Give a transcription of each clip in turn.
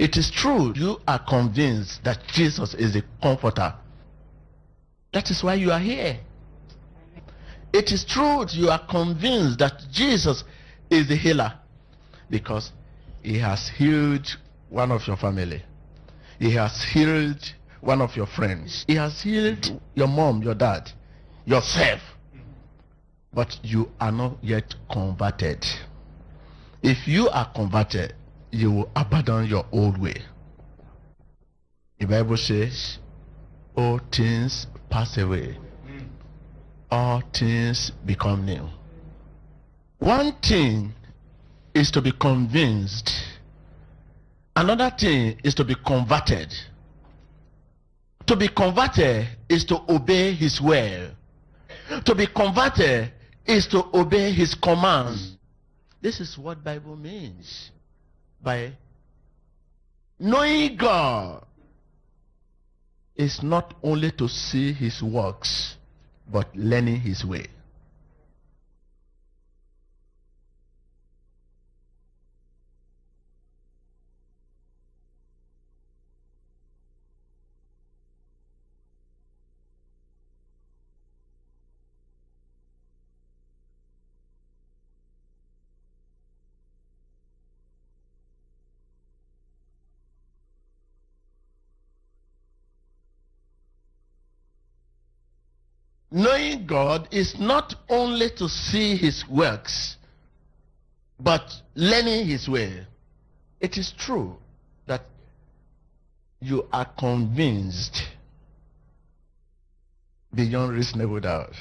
It is true you are convinced that Jesus is the comforter. That is why you are here. It is true you are convinced that Jesus is the healer, because he has healed one of your family. He has healed one of your friends. He has healed your mom, your dad, yourself. But you are not yet converted. If you are converted, you will abandon your old way. The Bible says, all things pass away. All things become new. One thing is to be convinced. Another thing is to be converted. To be converted is to obey his will. To be converted is to obey his commands. This is what Bible means by knowing God is not only to see his works, but learning his way. Knowing God is not only to see his works, but learning his way. It is true that you are convinced beyond reasonable doubt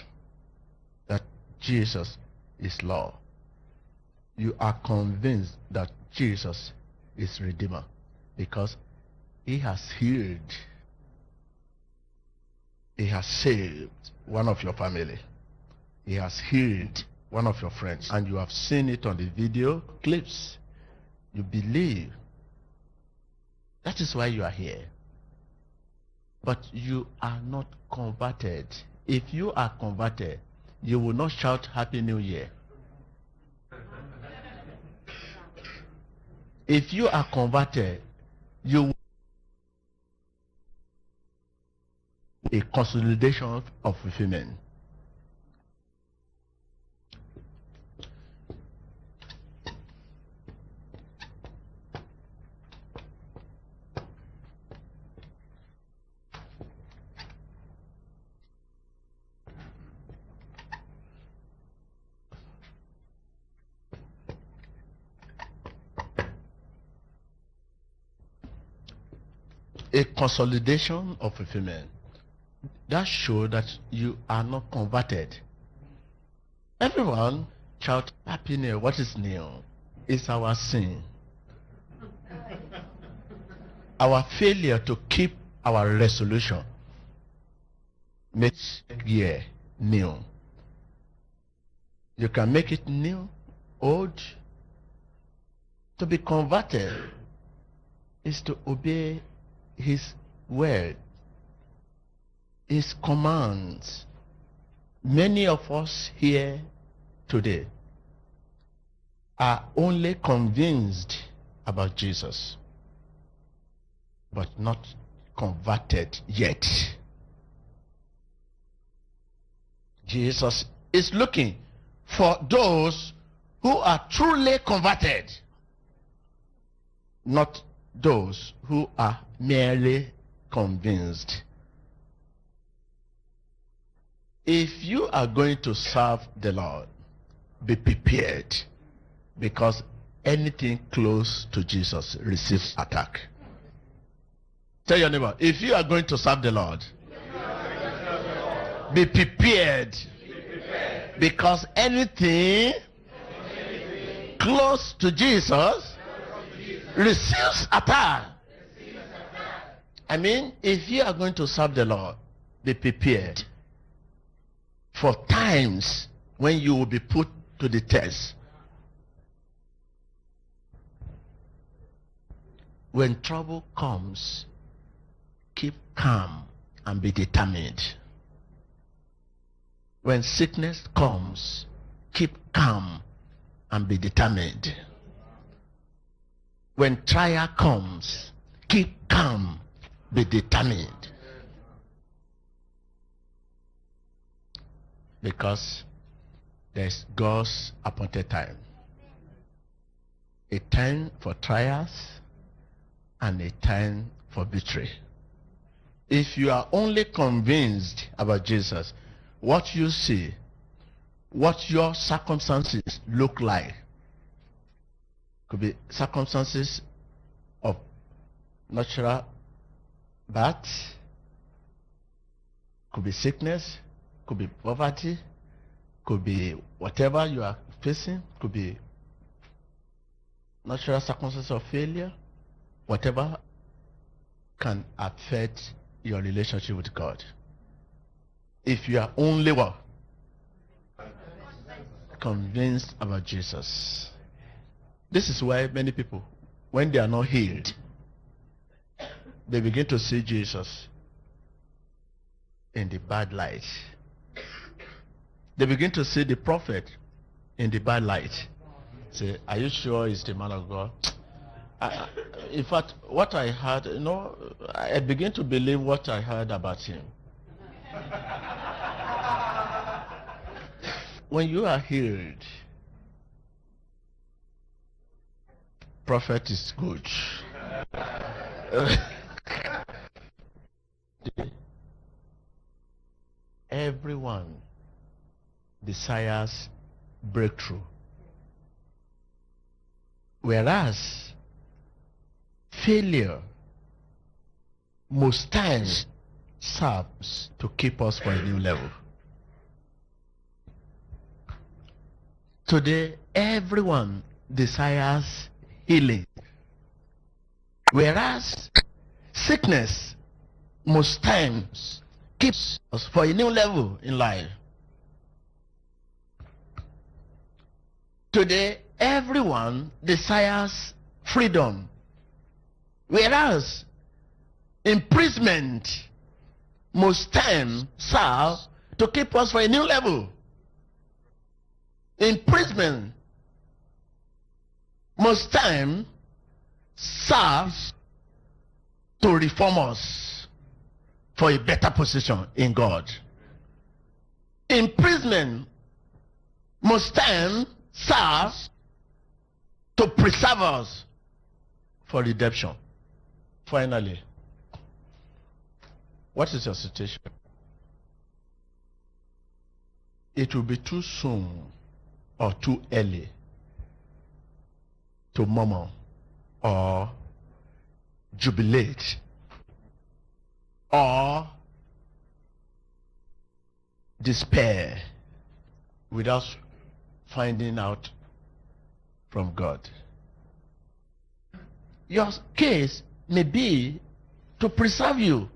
that Jesus is Lord. You are convinced that Jesus is Redeemer, because he has healed, he has saved one of your family. He has healed one of your friends. And you have seen it on the video clips. You believe. That is why you are here. But you are not converted. If you are converted, you will not shout Happy New Year. If you are converted, you will a consolidation of fulfillment. A consolidation of fulfillment. That shows that you are not converted. Everyone shout Happy New Year. What is new? It's our sin. Our failure to keep our resolution makes year new. You can make it new, old. To be converted is to obey his word, his commands. Many of us here today are only convinced about Jesus, but not converted yet. Jesus is looking for those who are truly converted, not those who are merely convinced. If you are going to serve the Lord, be prepared, because anything close to Jesus receives attack. Tell your neighbor, if you are going to serve the Lord, be prepared, because anything close to Jesus receives attack. I mean, if you are going to serve the Lord, be prepared for times when you will be put to the test. When trouble comes, keep calm and be determined. When sickness comes, keep calm and be determined. When trial comes, keep calm, be determined. Because there's God's appointed time. A time for trials and a time for victory. If you are only convinced about Jesus, what you see, what your circumstances look like, could be circumstances of natural birth, could be sickness, could be poverty, could be whatever you are facing, could be natural circumstances of failure, whatever can affect your relationship with God. If you are only what? Convinced about Jesus. This is why many people, when they are not healed, they begin to see Jesus in the bad light. They begin to see the prophet in the bad light. Say, are you sure he's the man of God? In fact, what I heard, I begin to believe what I heard about him. When you are healed, prophet is good. Everyone desires breakthrough. Whereas failure most times serves to keep us for a new level. Today, everyone desires healing. Whereas sickness most times keeps us for a new level in life. Today, everyone desires freedom. Whereas imprisonment most times serves to keep us for a new level. Imprisonment most times serves to reform us for a better position in God. Imprisonment most times serves to preserve us for redemption. Finally, what is your situation? It will be too soon or too early to murmur or jubilate or despair without finding out from God. Your case may be to preserve you.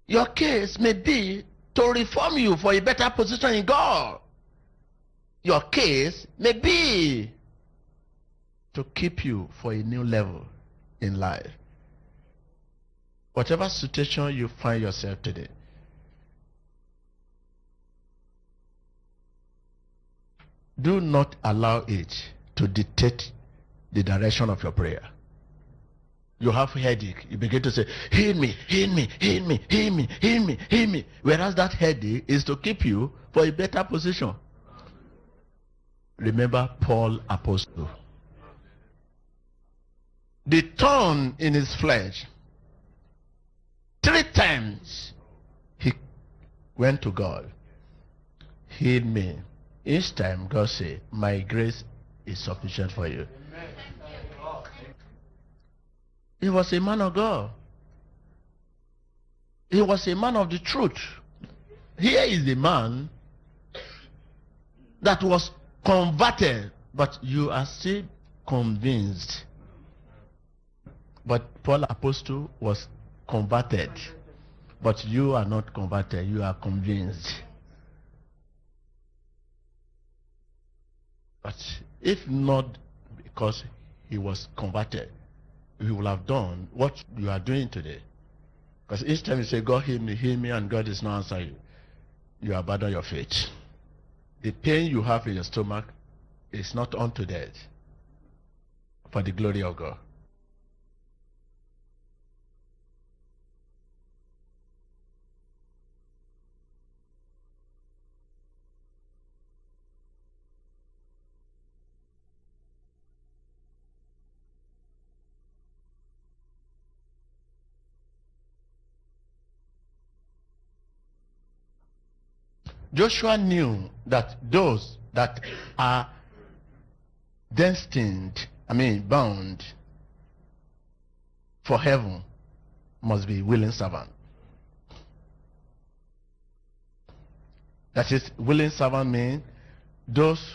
Your case may be to reform you for a better position in God. Your case may be to keep you for a new level in life. Whatever situation you find yourself today, do not allow it to dictate the direction of your prayer. You have headache, you begin to say, heal me, heal me, heal me, heal me, heal me, heal me. Whereas that headache is to keep you for a better position. Remember Paul Apostle. The thorn in his flesh, 3 times he went to God, heal me. Each time God said, my grace is sufficient for you. He was a man of God. He was a man of the truth. Here is a man that was converted, but you are still convinced. But Paul Apostle was converted, but you are not converted, you are convinced. But if not because he was converted, he would have done what you are doing today. Because each time you say, God heal me, and God is not answering you, you abandon your faith. The pain you have in your stomach is not unto death. for the glory of God. Joshua knew that those that are bound for heaven must be willing servants. That is, willing servant means those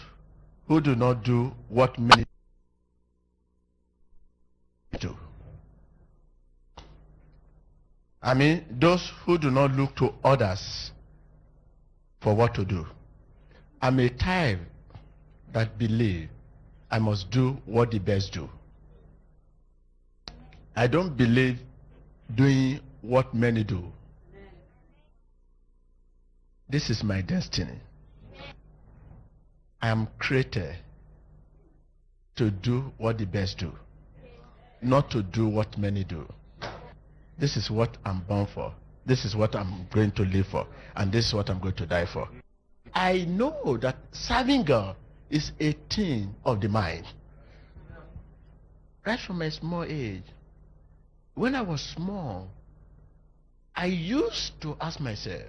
who do not do what many do. Those who do not look to others for what to do. I'm a type that believe I must do what the best do. I don't believe doing what many do. This is my destiny. I am created to do what the best do, not to do what many do. This is what I'm born for. This is what I'm going to live for. And this is what I'm going to die for. I know that serving God is a thing of the mind. Right from a small age. When I was small, I used to ask myself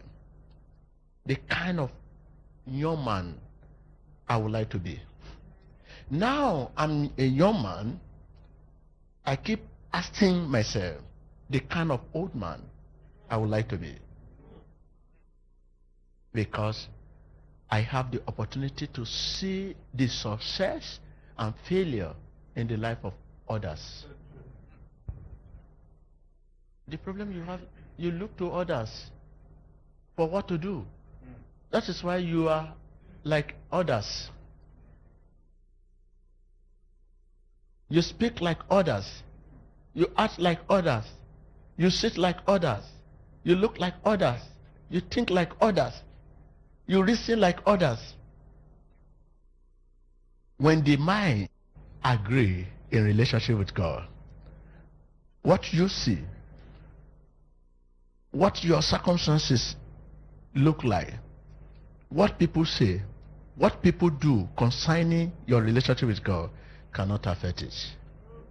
the kind of young man I would like to be. Now I'm a young man, I keep asking myself the kind of old man I would like to be. Because I have the opportunity to see the success and failure in the life of others. The problem you have, you look to others for what to do. That is why you are like others. You speak like others. You act like others. You sit like others. You look like others. You think like others. You reason like others. When the mind agree in relationship with God, what you see, what your circumstances look like, what people say, what people do concerning your relationship with God cannot affect it.